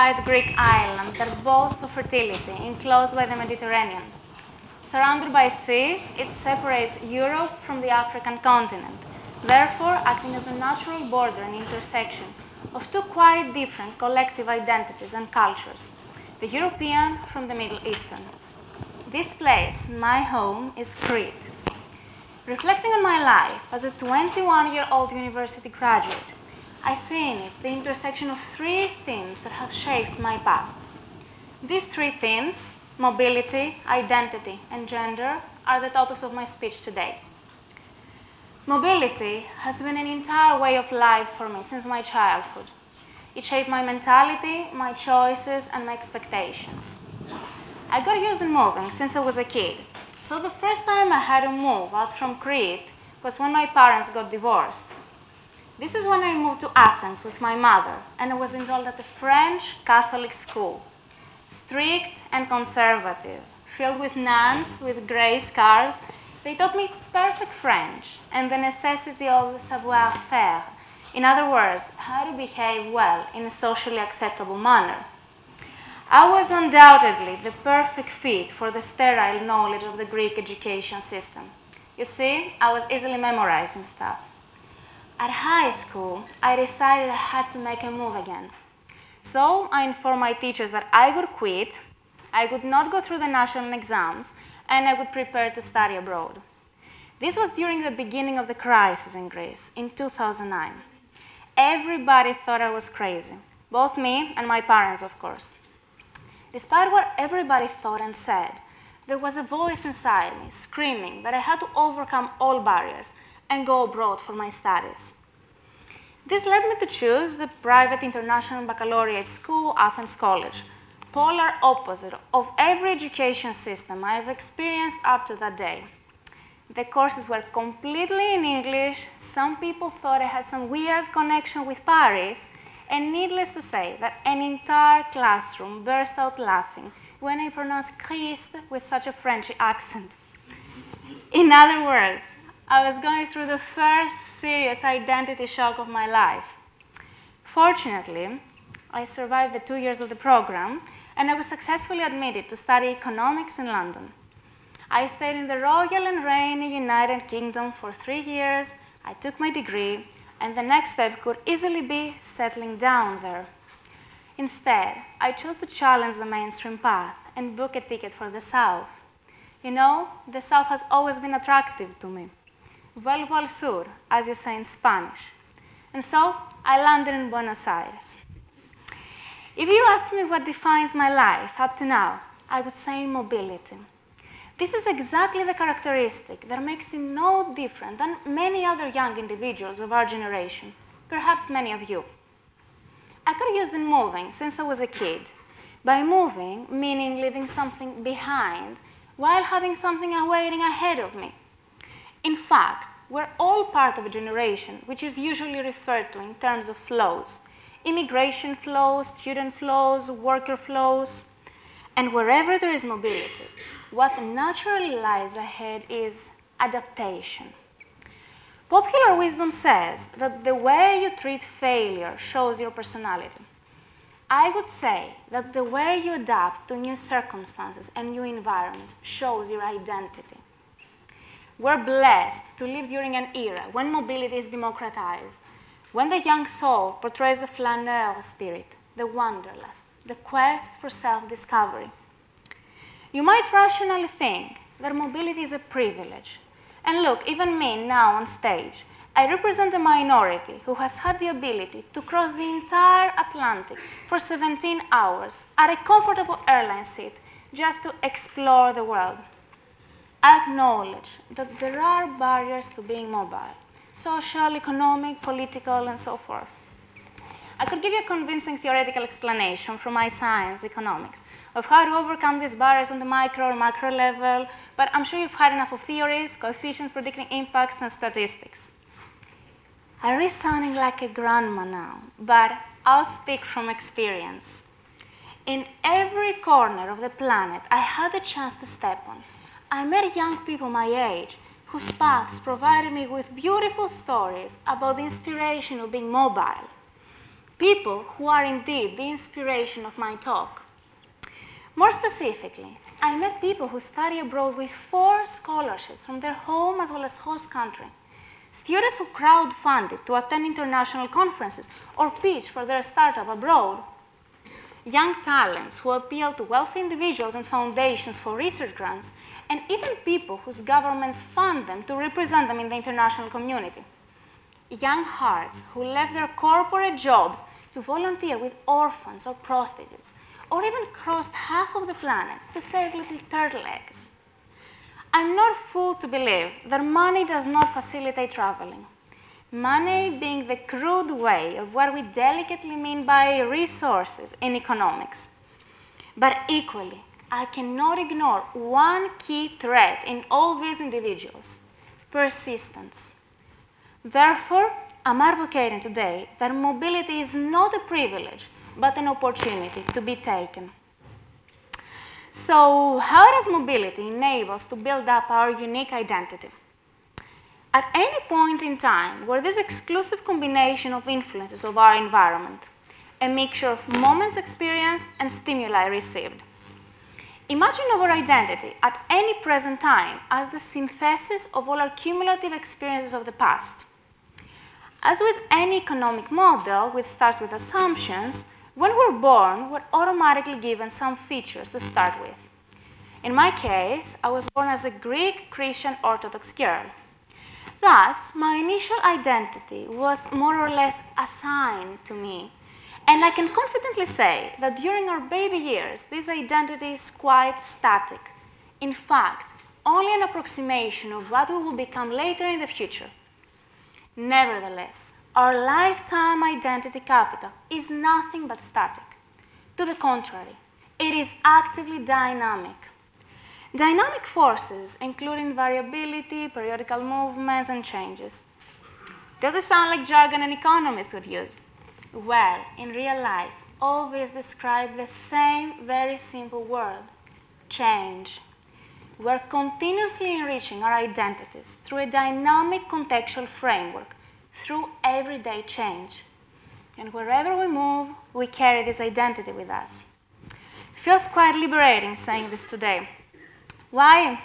quiet Greek island that boasts of fertility, enclosed by the Mediterranean. Surrounded by sea, it separates Europe from the African continent, therefore acting as the natural border and intersection of two quite different collective identities and cultures, the European from the Middle Eastern. This place, my home, is Crete. Reflecting on my life as a 21-year-old university graduate, I see in it the intersection of three themes that have shaped my path. These three themes, mobility, identity, and gender, are the topics of my speech today. Mobility has been an entire way of life for me since my childhood. It shaped my mentality, my choices, and my expectations. I got used to moving since I was a kid, so the first time I had to move out from Crete was when my parents got divorced. This is when I moved to Athens with my mother, and I was enrolled at a French Catholic school, strict and conservative, filled with nuns with gray scarves. They taught me perfect French and the necessity of savoir-faire, in other words, how to behave well in a socially acceptable manner. I was undoubtedly the perfect fit for the sterile knowledge of the Greek education system. You see, I was easily memorizing stuff. At high school, I decided I had to make a move again. So I informed my teachers that I would quit, I would not go through the national exams, and I would prepare to study abroad. This was during the beginning of the crisis in Greece, in 2009. Everybody thought I was crazy, both me and my parents, of course. Despite what everybody thought and said, there was a voice inside me screaming that I had to overcome all barriers and go abroad for my studies. This led me to choose the private international baccalaureate school, Athens College, polar opposite of every education system I have experienced up to that day. The courses were completely in English, some people thought I had some weird connection with Paris, and needless to say that an entire classroom burst out laughing when I pronounced Christ with such a Frenchy accent. In other words, I was going through the first serious identity shock of my life. Fortunately, I survived the 2 years of the program, and I was successfully admitted to study economics in London. I stayed in the Royal and Reigning United Kingdom for 3 years, I took my degree, and the next step could easily be settling down there. Instead, I chose to challenge the mainstream path and book a ticket for the South. You know, the South has always been attractive to me. Vuelvo al sur, as you say in Spanish. And so, I landed in Buenos Aires. If you ask me what defines my life up to now, I would say mobility. This is exactly the characteristic that makes it no different than many other young individuals of our generation, perhaps many of you. I got used to moving since I was a kid. By moving, meaning leaving something behind while having something awaiting ahead of me. In fact, we're all part of a generation which is usually referred to in terms of flows. Immigration flows, student flows, worker flows. And wherever there is mobility, what naturally lies ahead is adaptation. Popular wisdom says that the way you treat failure shows your personality. I would say that the way you adapt to new circumstances and new environments shows your identity. We're blessed to live during an era when mobility is democratized, when the young soul portrays the flaneur spirit, the wanderlust, the quest for self-discovery. You might rationally think that mobility is a privilege. And look, even me now on stage, I represent a minority who has had the ability to cross the entire Atlantic for 17 hours at a comfortable airline seat just to explore the world. I acknowledge that there are barriers to being mobile, social, economic, political, and so forth. I could give you a convincing theoretical explanation from my science, economics, of how to overcome these barriers on the micro or macro level, but I'm sure you've had enough of theories, coefficients, predicting impacts, and statistics. I risk sounding like a grandma now, but I'll speak from experience. In every corner of the planet I had the chance to step on, I met young people my age whose paths provided me with beautiful stories about the inspiration of being mobile. People who are indeed the inspiration of my talk. More specifically, I met people who study abroad with 4 scholarships from their home as well as host country. Students who crowdfunded to attend international conferences or pitch for their startup abroad. Young talents who appeal to wealthy individuals and foundations for research grants, and even people whose governments fund them to represent them in the international community. Young hearts who left their corporate jobs to volunteer with orphans or prostitutes, or even crossed half of the planet to save little turtle eggs. I'm not fooled to believe that money does not facilitate traveling. Money being the crude way of what we delicately mean by resources in economics. But equally, I cannot ignore one key trait in all these individuals: persistence. Therefore, I'm advocating today that mobility is not a privilege, but an opportunity to be taken. So, how does mobility enable us to build up our unique identity? At any point in time where this exclusive combination of influences of our environment, a mixture of moments experienced and stimuli received. Imagine our identity at any present time as the synthesis of all our cumulative experiences of the past. As with any economic model, which starts with assumptions, when we're born, we're automatically given some features to start with. In my case, I was born as a Greek Christian Orthodox girl. Thus, my initial identity was more or less assigned to me. And I can confidently say that during our baby years, this identity is quite static. In fact, only an approximation of what we will become later in the future. Nevertheless, our lifetime identity capital is nothing but static. To the contrary, it is actively dynamic. Dynamic forces, including variability, periodical movements, and changes. Does it sound like jargon an economist would use? Well, in real life, all these describe the same very simple word: change. We're continuously enriching our identities through a dynamic contextual framework, through everyday change. And wherever we move, we carry this identity with us. It feels quite liberating saying this today. Why?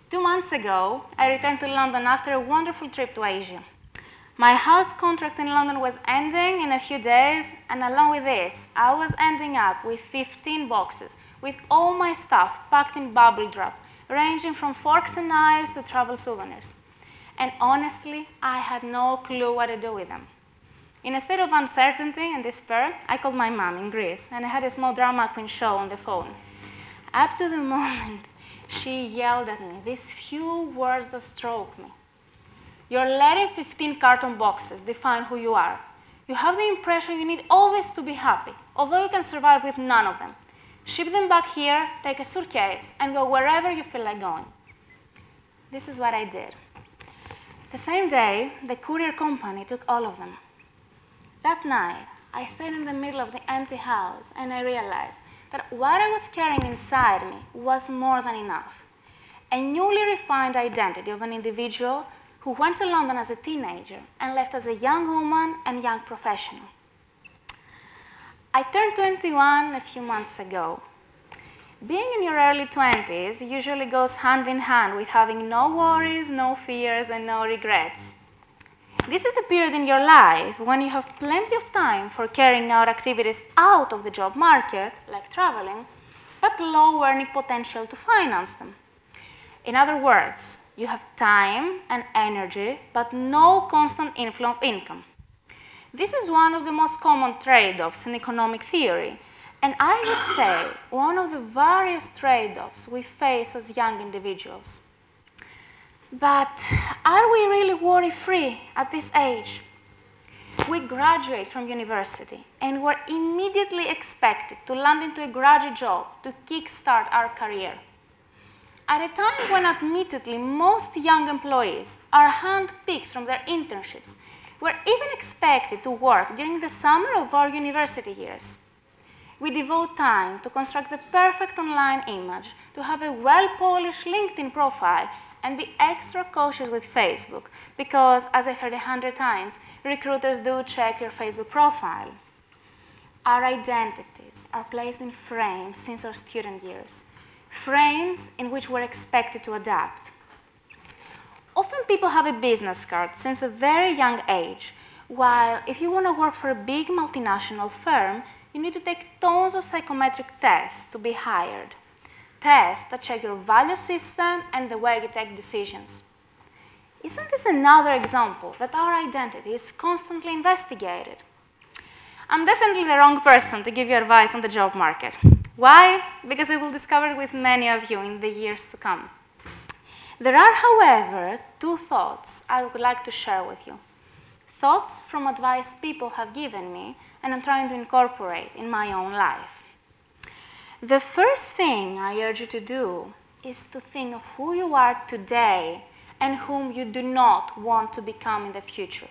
2 months ago, I returned to London after a wonderful trip to Asia. My house contract in London was ending in a few days, and along with this, I was ending up with 15 boxes, with all my stuff packed in bubble wrap, ranging from forks and knives to travel souvenirs. And honestly, I had no clue what to do with them. In a state of uncertainty and despair, I called my mom in Greece, and I had a small drama queen show on the phone. Up to the moment, she yelled at me these few words that struck me. You're letting 15 carton boxes define who you are. You have the impression you need all this to be happy, although you can survive with none of them. Ship them back here, take a suitcase, and go wherever you feel like going. This is what I did. The same day, the courier company took all of them. That night, I stayed in the middle of the empty house, and I realized that what I was carrying inside me was more than enough. A newly refined identity of an individual who went to London as a teenager and left as a young woman and young professional. I turned 21 a few months ago. Being in your early 20s usually goes hand in hand with having no worries, no fears, and no regrets. This is the period in your life when you have plenty of time for carrying out activities out of the job market, like traveling, but low earning potential to finance them. In other words, you have time and energy, but no constant inflow of income. This is one of the most common trade-offs in economic theory, and I would say one of the various trade-offs we face as young individuals. But are we really worry-free at this age? We graduate from university and we're immediately expected to land into a graduate job to kickstart our career. At a time when admittedly most young employees are handpicked from their internships, we're even expected to work during the summer of our university years. We devote time to construct the perfect online image, to have a well-polished LinkedIn profile, and be extra cautious with Facebook because, as I've heard 100 times, recruiters do check your Facebook profile. Our identities are placed in frames since our student years, frames in which we're expected to adapt. Often people have a business card since a very young age, while if you want to work for a big multinational firm, you need to take tons of psychometric tests to be hired. Tests that check your value system and the way you take decisions. Isn't this another example that our identity is constantly investigated? I'm definitely the wrong person to give you advice on the job market. Why? Because I will discover it with many of you in the years to come. There are, however, two thoughts I would like to share with you. Thoughts from advice people have given me and I'm trying to incorporate in my own life. The first thing I urge you to do is to think of who you are today and whom you do not want to become in the future.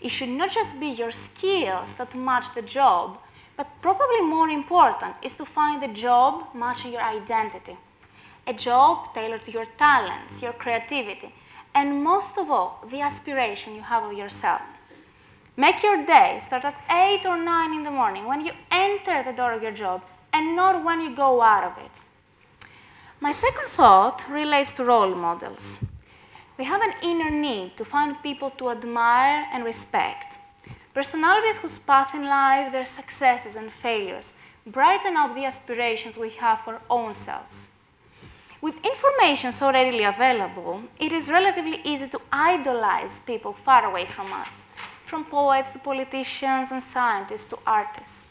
It should not just be your skills that match the job, but probably more important is to find a job matching your identity. A job tailored to your talents, your creativity, and most of all, the aspiration you have of yourself. Make your day start at 8 or 9 in the morning when you enter the door of your job and not when you go out of it. My second thought relates to role models. We have an inner need to find people to admire and respect. Personalities whose path in life, their successes and failures, brighten up the aspirations we have for our own selves. With information so readily available, it is relatively easy to idolize people far away from us, from poets to politicians and scientists to artists.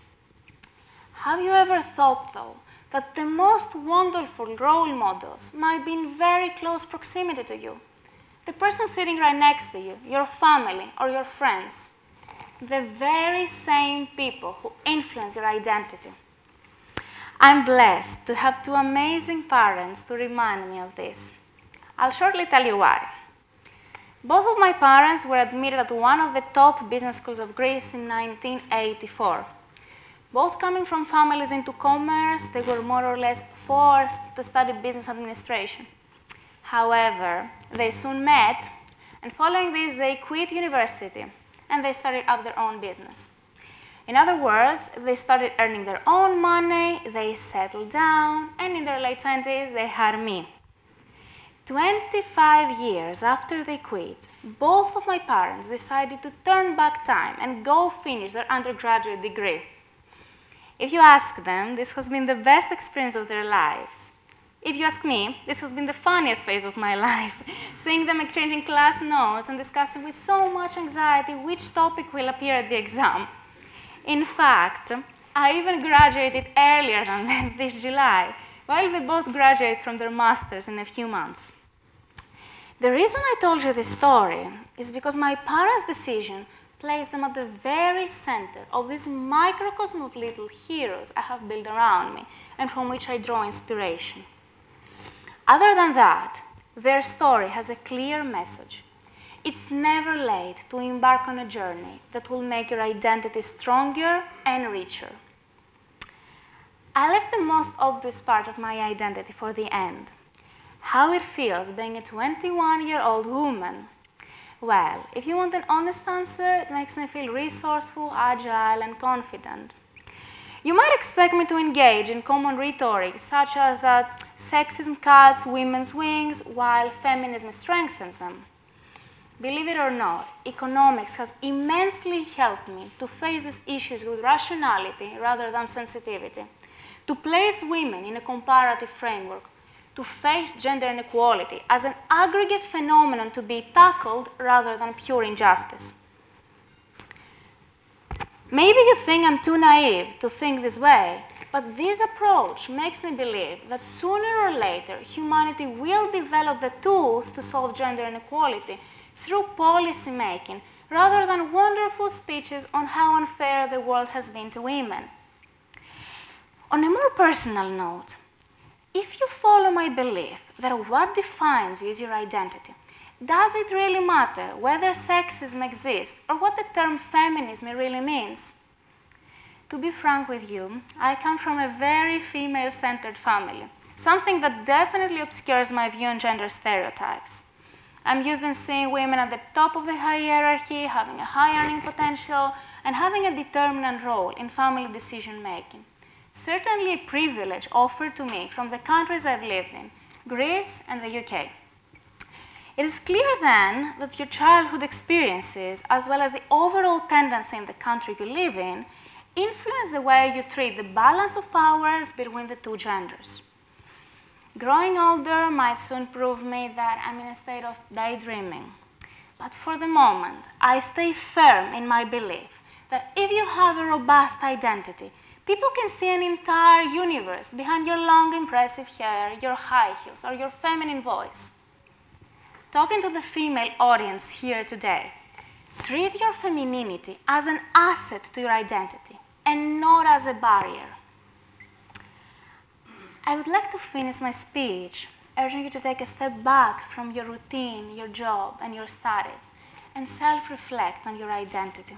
Have you ever thought, though, that the most wonderful role models might be in very close proximity to you? The person sitting right next to you, your family or your friends, the very same people who influence your identity. I'm blessed to have two amazing parents to remind me of this. I'll shortly tell you why. Both of my parents were admitted at one of the top business schools of Greece in 1984. Both coming from families into commerce, they were more or less forced to study business administration. However, they soon met, and following this, they quit university and they started up their own business. In other words, they started earning their own money, they settled down, and in their late 20s, they had me. 25 years after they quit, both of my parents decided to turn back time and go finish their undergraduate degree. If you ask them, this has been the best experience of their lives. If you ask me, this has been the funniest phase of my life, seeing them exchanging class notes and discussing with so much anxiety which topic will appear at the exam. In fact, I even graduated earlier than them this July, while they both graduate from their masters in a few months. The reason I told you this story is because my parents' decision placed them at the very center of this microcosm of little heroes I have built around me and from which I draw inspiration. Other than that, their story has a clear message. It's never late to embark on a journey that will make your identity stronger and richer. I left the most obvious part of my identity for the end. How it feels being a 21-year-old woman. Well, if you want an honest answer, it makes me feel resourceful, agile, and confident. You might expect me to engage in common rhetoric, such as that sexism cuts women's wings while feminism strengthens them. Believe it or not, economics has immensely helped me to face these issues with rationality rather than sensitivity, to place women in a comparative framework, to face gender inequality as an aggregate phenomenon to be tackled rather than pure injustice. Maybe you think I'm too naive to think this way, but this approach makes me believe that sooner or later humanity will develop the tools to solve gender inequality through policy making rather than wonderful speeches on how unfair the world has been to women. On a more personal note, if you follow my belief that what defines you is your identity, does it really matter whether sexism exists or what the term feminism really means? To be frank with you, I come from a very female-centered family. something that definitely obscures my view on gender stereotypes. I'm used in seeing women at the top of the hierarchy, having a high earning potential, and having a determinant role in family decision making. Certainly a privilege offered to me from the countries I've lived in, Greece and the UK. It is clear then that your childhood experiences, as well as the overall tendency in the country you live in, influence the way you treat the balance of powers between the two genders. Growing older might soon prove me that I'm in a state of daydreaming. But for the moment, I stay firm in my belief that if you have a robust identity, people can see an entire universe behind your long, impressive hair, your high heels, or your feminine voice. Talking to the female audience here today, treat your femininity as an asset to your identity and not as a barrier. I would like to finish my speech urging you to take a step back from your routine, your job, and your studies, and self-reflect on your identity.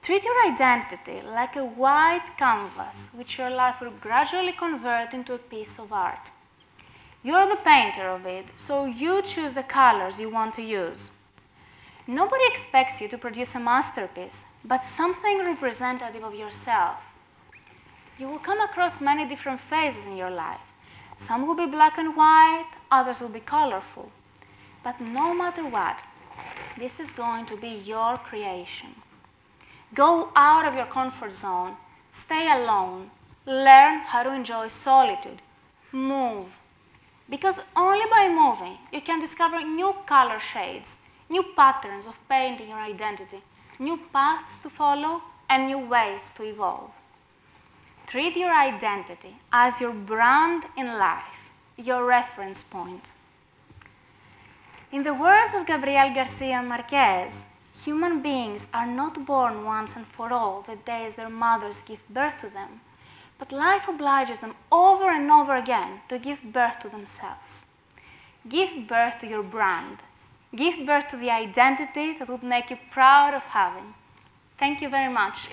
Treat your identity like a white canvas which your life will gradually convert into a piece of art. You're the painter of it, so you choose the colors you want to use. Nobody expects you to produce a masterpiece, but something representative of yourself. You will come across many different phases in your life. Some will be black and white, others will be colorful. But no matter what, this is going to be your creation. Go out of your comfort zone, stay alone, learn how to enjoy solitude, move. Because only by moving, you can discover new color shades, new patterns of painting your identity, new paths to follow, and new ways to evolve. Treat your identity as your brand in life, your reference point. In the words of Gabriel Garcia Marquez, human beings are not born once and for all the days their mothers give birth to them, but life obliges them over and over again to give birth to themselves. Give birth to your brand. Give birth to the identity that would make you proud of having. Thank you very much.